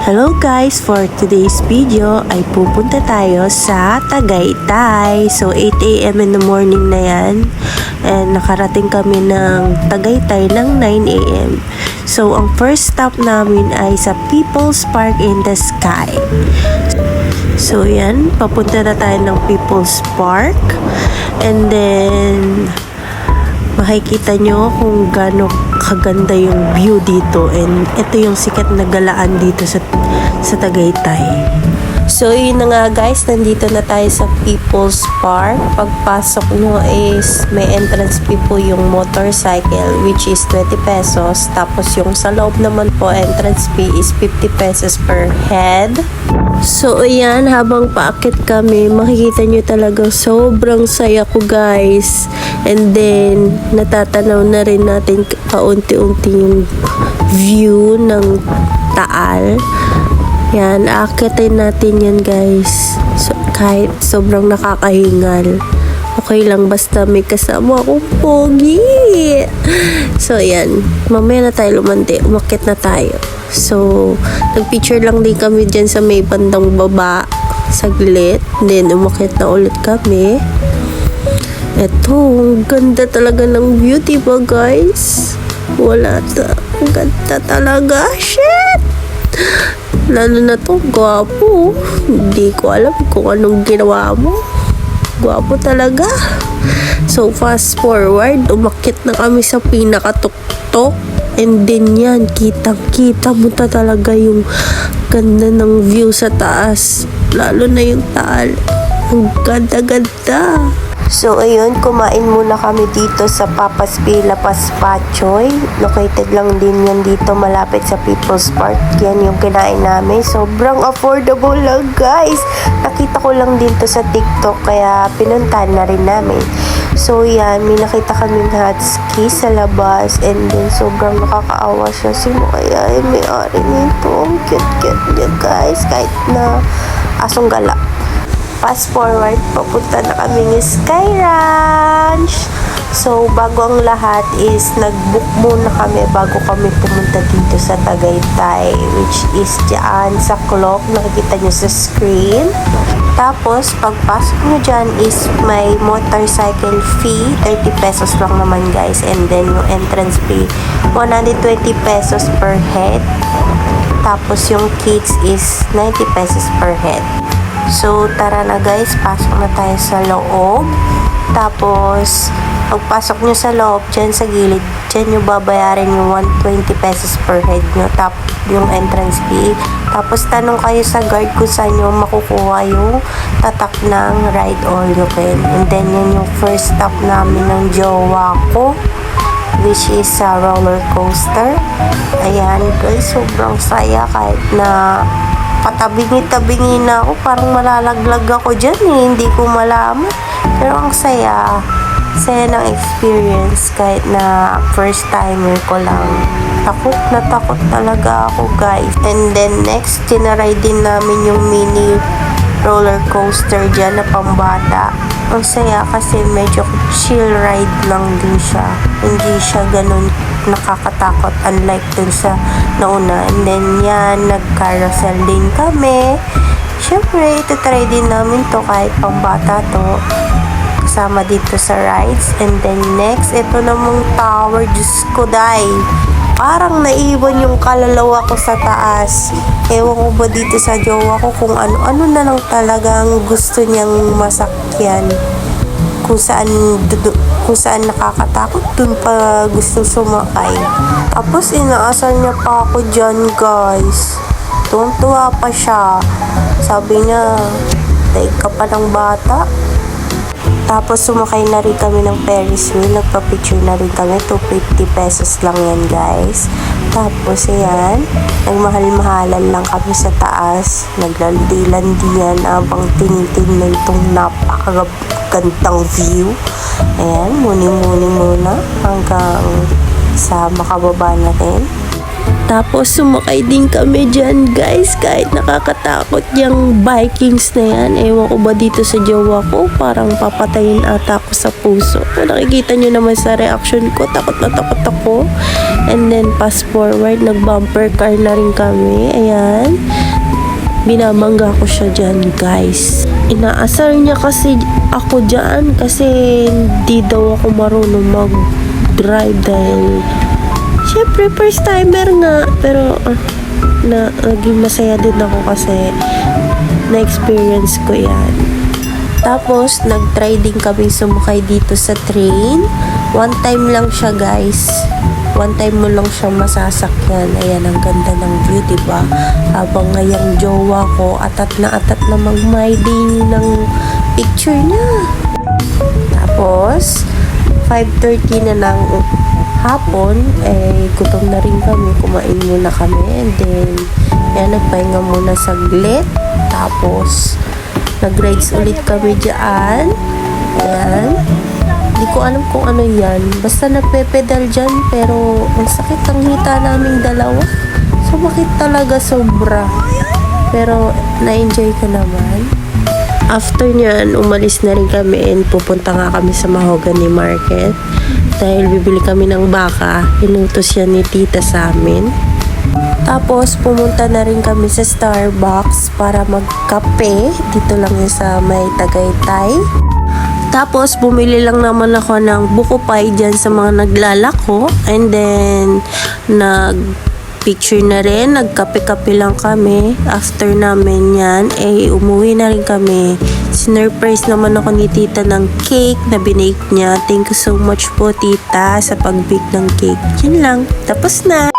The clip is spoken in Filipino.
Hello guys! For today's video ay pupunta tayo sa Tagaytay. So 8 AM in the morning na yan. And nakarating kami ng Tagaytay ng 9 AM. So ang first stop namin ay sa People's Park in the Sky. So yan, papunta na tayo ng People's Park. And then makikita nyo kung gaano kaganda yung view dito, and ito yung sikat na galaan dito sa Tagaytay. So yun na nga guys, nandito na tayo sa People's Park. Pagpasok nyo is may entrance fee po yung motorcycle, which is 20 pesos. Tapos yung sa loob naman po, entrance fee is 50 pesos per head. So ayan, habang paakit kami, makikita nyo talagang sobrang saya ko guys. And then natatanaw na rin natin paunti-unti yung view ng Taal. Yan, aakitin natin yan guys. So, kahit sobrang nakakahingal, okay lang basta may kasama akong pogi. So yan, mamaya na tayo lumandi, umakit na tayo. So nagpicture lang din kami dyan sa may bandang baba saglit, then umakit na ulit kami. Eto, ang ganda talaga ng beauty ba guys? Ang ganda talaga, shit! Lalo na to, gwapo. Hindi ko alam kung anong ginawa mo. Gwapo talaga. So fast forward, umakit na kami sa pinakatuktok. And then yan, kitang-kita mo talaga yung ganda ng view sa taas. Lalo na yung Taal. Ang ganda-ganda. So ayun, kumain muna kami dito sa Papas Villa Paspachoy. Located lang din yan dito malapit sa People's Park. Yan yung kinain namin. Sobrang affordable lang guys. Nakita ko lang din to sa TikTok kaya pinuntahan na rin namin. So yan, may nakita kaming husky sa labas, and then sobrang nakakaawa siya. Sino kaya ay may-ari nito? Ang cute-cute niya guys, kahit na asong gala. Fast forward, papunta na kami ng Sky Ranch. So, bago ang lahat is nag-book muna kami bago kami pumunta dito sa Tagaytay, which is dyan sa clock, nakikita nyo sa screen. Tapos, pagpasok nyo dyan is may motorcycle fee, 30 pesos lang naman guys. And then, yung entrance fee, 120 pesos per head. Tapos, yung kids is 90 pesos per head. So, tara na guys, pasok na tayo sa loob. Tapos, pagpasok nyo sa loob, dyan sa gilid, dyan nyo babayarin yung 120 pesos per head nyo. Tapos, yung entrance fee. Tapos, tanong kayo sa guard kung saan nyo makukuha yung tatak ng ride all you can. And then, yan yung first stop namin ng jowa ko, which is sa roller coaster. Ayan guys, sobrang saya kahit na patabingi-tabingi na ako, parang malalaglag ako dyan hindi ko malaman, pero ang saya ng experience kahit na first timer ko lang. Takot talaga ako guys. And then next, tinaride din namin yung mini roller coaster dyan na pambata. Ang saya kasi medyo chill ride lang din siya, hindi siya ganun nakakatakot unlike dun sa nauna. And then yan, nag-carousel din kami. Syempre, itatry din namin to kahit pambata to, kasama dito sa rides. And then next, ito namang tower, Diyos ko day, parang naiwan yung kalalawa ko sa taas. Ewan ko ba dito sa jowa ko kung ano na lang talagang gusto niyang masakyan. Kung saan nakakatakot, dun pa gusto sumakay. Tapos inaasar niya pa ako dyan guys. Tuwang-tuwa pa siya. Sabi niya, daig ka pa ng bata. Tapos sumakay na rin kami ng Ferris wheel. Nagpa-picture na rin kami. 250 pesos lang yan guys. Tapos ayan, nagmahal-mahalan lang kami sa taas. Naglalandi-landian habang tinitingnan itong napakagandang view. Ayan, muni-muni muna hanggang sa makababa na rin. Tapos sumakay din kami dyan guys, kahit nakakatakot yung Vikings na yan. Ewan ko ba dito sa jowa ko, parang papatayin ata ako sa puso. Nakikita nyo naman sa reaction ko, takot na takot ako. And then fast forward, nag bumper car na rin kami. Ayan, binabangga ko siya dyan, guys. Inaasar niya kasi ako dyan kasi hindi daw ako marunong mag-drive dahil syempre first timer nga, pero naging masaya din ako kasi na-experience ko yan. Tapos, nag-try din kami sumakay dito sa train. One time lang siya, guys. One time mo lang siya masasakyan. Ayan, ang ganda ng view, diba? Habang ngayang jowa ko, atat na mag-my-day ng picture niya. Tapos, 5:30 na ng hapon, gutom na rin kami. Kumain muna kami. And then, yan, nagpahinga muna saglit. Tapos, nag-rides ulit kami dyan. Ayan. Hindi ko alam kung ano yan. Basta nagpe-pedal dyan, pero ang sakit ang hita naming dalawa. Sumakit talaga sobra. Pero, na-enjoy ko naman. After nyan, umalis na rin kami and pupunta nga kami sa Mahogany Market. Dahil bibili kami ng baka, inutos yan ni tita sa amin. Tapos, pumunta na rin kami sa Starbucks para magkape. Dito lang yun sa may Tagaytay. Tapos, bumili lang naman ako ng buko pie dyan sa mga naglalako. And then, nag-picture na rin. Nagkape-kape lang kami. After namin yan, umuwi na rin kami. Sinurprise naman ako ni tita ng cake na binake niya. Thank you so much po, tita, sa pag-bake ng cake. Yun lang. Tapos na.